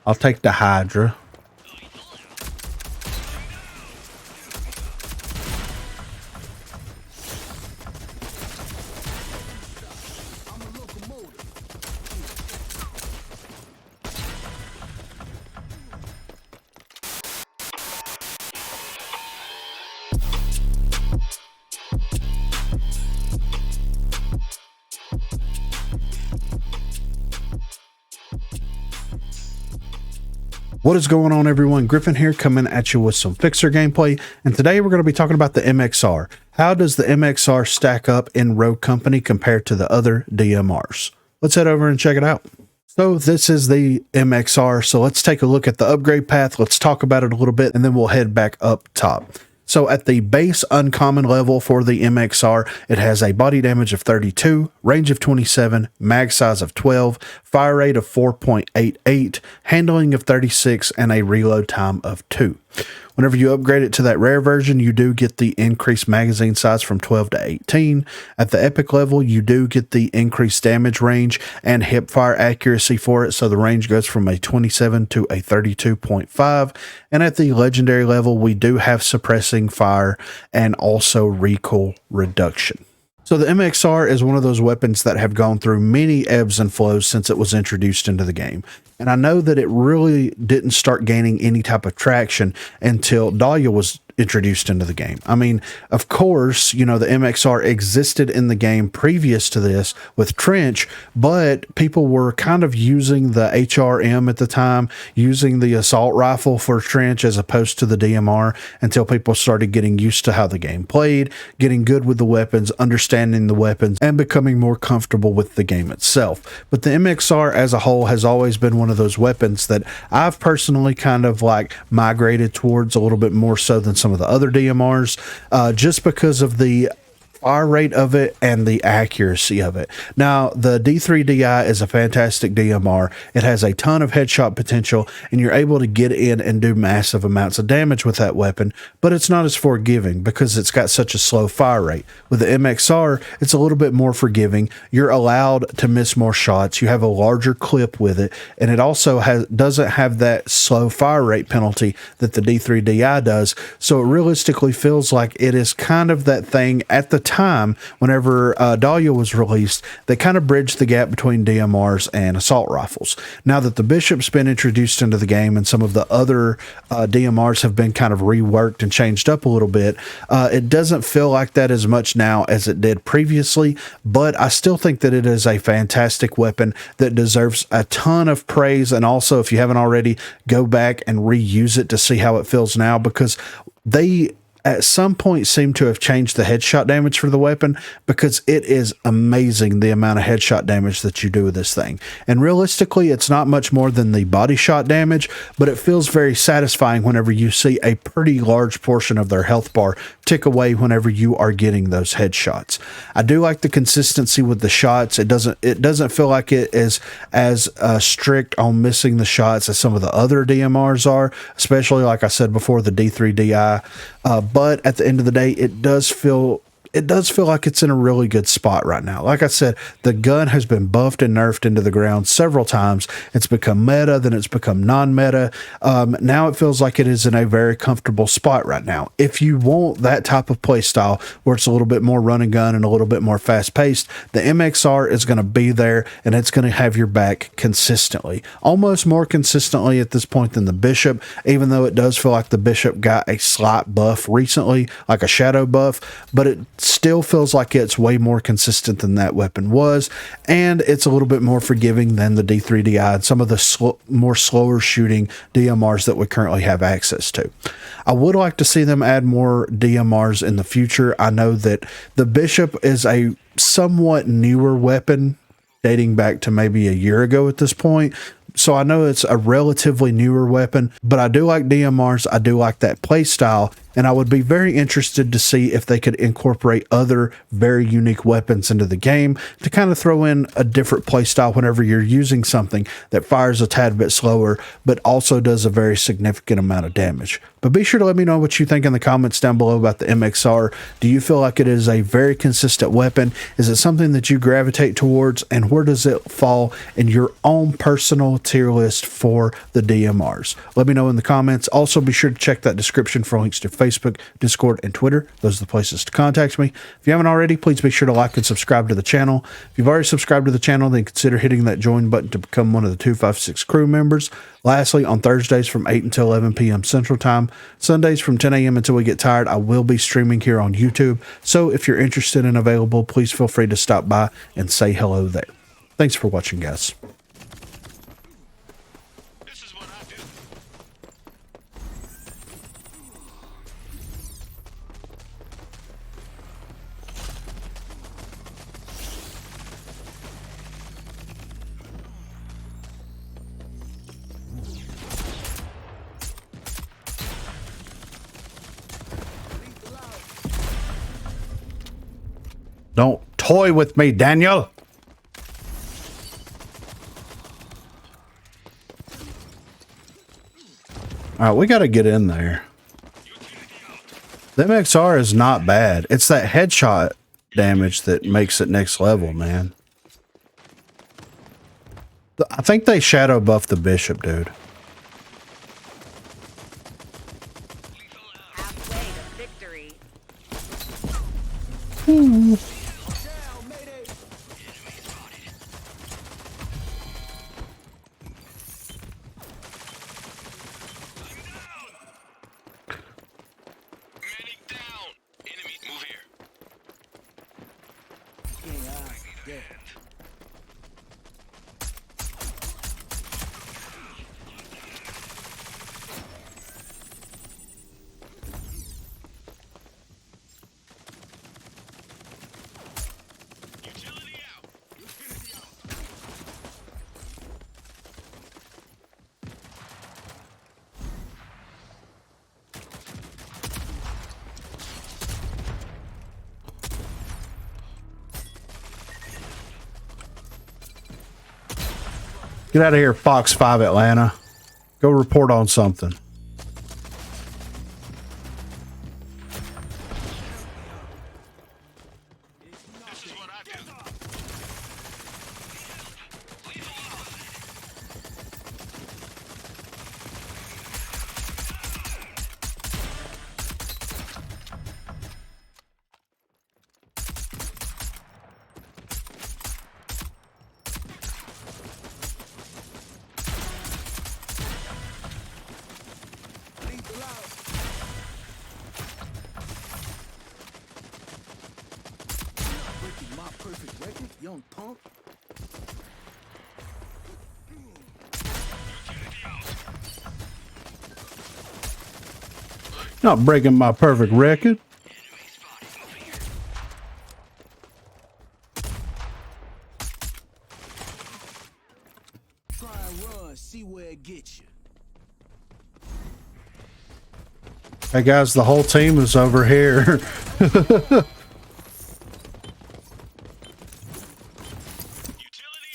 I'll take the Hydra. What is going on, everyone? Griffin here, coming at you with some Fixer gameplay, and today we're going to be talking about the MXR. How does the MXR stack up in Rogue Company compared to the other DMRs? Let's head over and check it out. So this is the MXR, so let's take a look at the upgrade path. Let's talk about it a little bit, and then we'll head back up top. So at the base uncommon level for the MXR, it has a body damage of 32, range of 27, mag size of 12, fire rate of 4.88, handling of 36, and a reload time of 2. Whenever you upgrade it to that rare version, you do get the increased magazine size from 12 to 18. At the epic level, you do get the increased damage range and hip fire accuracy for it, so the range goes from a 27 to a 32.5. And at the legendary level, we do have suppressing fire and also recoil reduction. So the MXR is one of those weapons that have gone through many ebbs and flows since it was introduced into the game. And I know that it really didn't start gaining any type of traction until Dahlia was introduced into the game. I mean, of course, you know, the MXR existed in the game previous to this with Trench, but people were kind of using the HRM at the time, using the assault rifle for Trench as opposed to the DMR, until people started getting used to how the game played, getting good with the weapons, understanding the weapons, and becoming more comfortable with the game itself. But the MXR as a whole has always been one of those weapons that I've personally kind of like migrated towards a little bit more so than some of the other DMRs, just because of the fire rate of it and the accuracy of it. Now, the D3DI is a fantastic DMR. It has a ton of headshot potential, and you're able to get in and do massive amounts of damage with that weapon, but it's not as forgiving because it's got such a slow fire rate. With the MXR, it's a little bit more forgiving. You're allowed to miss more shots. You have a larger clip with it, and it also doesn't have that slow fire rate penalty that the D3DI does, so it realistically feels like it is kind of that thing at the time whenever Dahlia was released that kind of bridged the gap between DMRs and assault rifles. Now that the Bishop's been introduced into the game and some of the other DMRs have been kind of reworked and changed up a little bit, it doesn't feel like that as much now as it did previously, but I still think that it is a fantastic weapon that deserves a ton of praise. And also, if you haven't already, go back and reuse it to see how it feels now, because they at some point seem to have changed the headshot damage for the weapon, because it is amazing the amount of headshot damage that you do with this thing. And realistically, it's not much more than the body shot damage, but it feels very satisfying whenever you see a pretty large portion of their health bar tick away whenever you are getting those headshots. I do like the consistency with the shots. It doesn't feel like it is as strict on missing the shots as some of the other DMRs are, especially, like I said before, the D3DI. But at the end of the day, it does feel like it's in a really good spot right now. Like I said, the gun has been buffed and nerfed into the ground several times. It's become meta, then it's become non-meta. Now it feels like it is in a very comfortable spot right now. If you want that type of play style where it's a little bit more run and gun and a little bit more fast-paced, the MXR is going to be there, and it's going to have your back consistently. Almost more consistently at this point than the Bishop, even though it does feel like the Bishop got a slight buff recently, like a shadow buff, but it still feels like it's way more consistent than that weapon was, and it's a little bit more forgiving than the D3DI and some of the more slower shooting DMRs that we currently have access to. I would like to see them add more DMRs in the future. I know that the Bishop is a somewhat newer weapon, dating back to maybe a year ago at this point. So I know it's a relatively newer weapon, but I do like DMRs. I do like that play style. and I would be very interested to see if they could incorporate other very unique weapons into the game to kind of throw in a different playstyle whenever you're using something that fires a tad bit slower, but also does a very significant amount of damage. But be sure to let me know what you think in the comments down below about the MXR. Do you feel like it is a very consistent weapon? Is it something that you gravitate towards? And where does it fall in your own personal tier list for the DMRs? Let me know in the comments. Also, be sure to check that description for links to Facebook, Discord, and Twitter. Those are the places to contact me. If you haven't already, please be sure to like and subscribe to the channel. If you've already subscribed to the channel, then consider hitting that join button to become one of the 256 crew members. Lastly, on Thursdays from 8 until 11 p.m. Central Time, Sundays from 10 a.m. until we get tired, I will be streaming here on YouTube. So if you're interested and available, please feel free to stop by and say hello there. Thanks for watching, guys. This is what I do. Don't toy with me, Daniel. All right, we got to get in there. The MXR is not bad. It's that headshot damage that makes it next level, man. I think they shadow buffed the bishop, dude. Halfway to victory. Medic down. Enemy, move here. Utility out. Get out of here, Fox 5 Atlanta. Go report on something. This is what I do. Breaking my perfect record, young punk. Not breaking my perfect record. Try and run, see where it gets you. Hey guys, the whole team is over here. Utility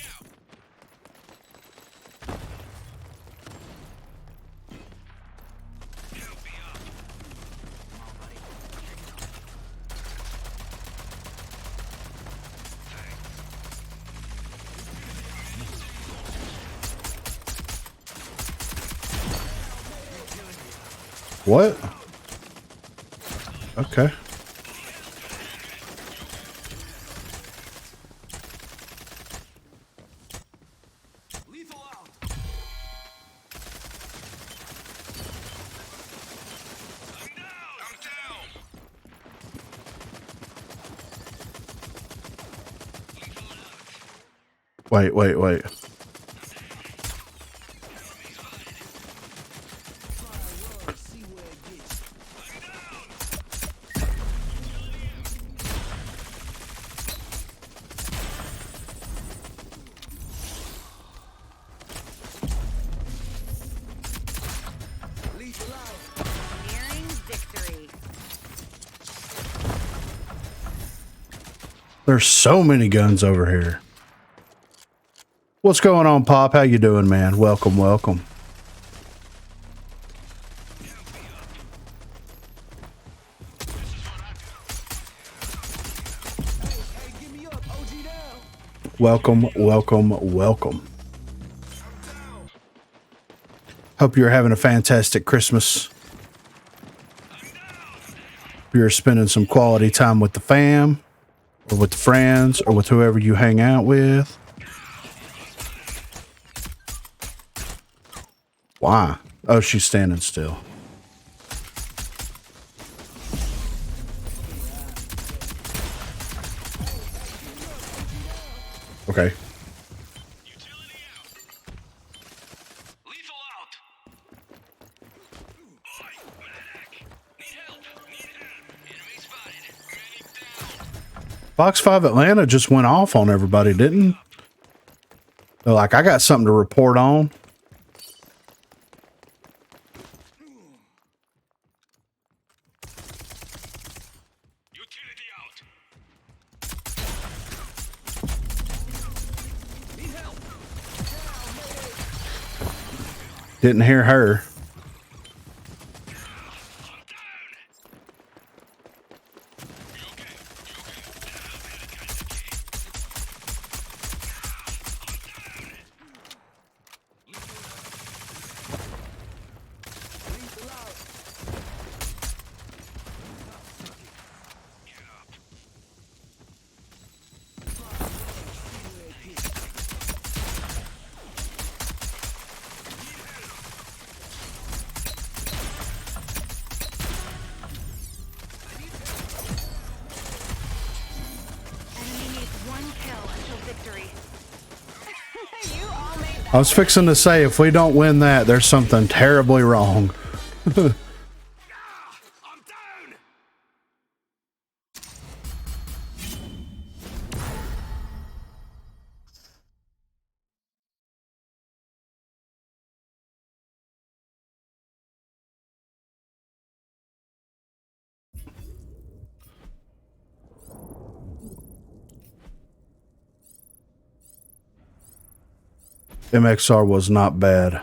out. Help me up. What? Okay. Lethal out. I'm down. Wait. See where it gets you. Lethal out. Nearing victory. There's so many guns over here. What's going on, Pop? How you doing, man? Welcome, welcome. Hey, give me up, OG down. Welcome, welcome, welcome. Hope you're having a fantastic Christmas. You're spending some quality time with the fam, or with the friends, or with whoever you hang out with. Why? Oh, she's standing still. Okay. Utility out. Lethal out. Oi, medic. Need help. Need help. Enemy spotted. Medic down. Fox 5 Atlanta just went off on everybody, didn't? They're like, I got something to report on. Utility out. Didn't hear her. Enemy needs one kill until victory. You all made that. I was fixing to say, if we don't win that, there's something terribly wrong. I'm down. MXR was not bad.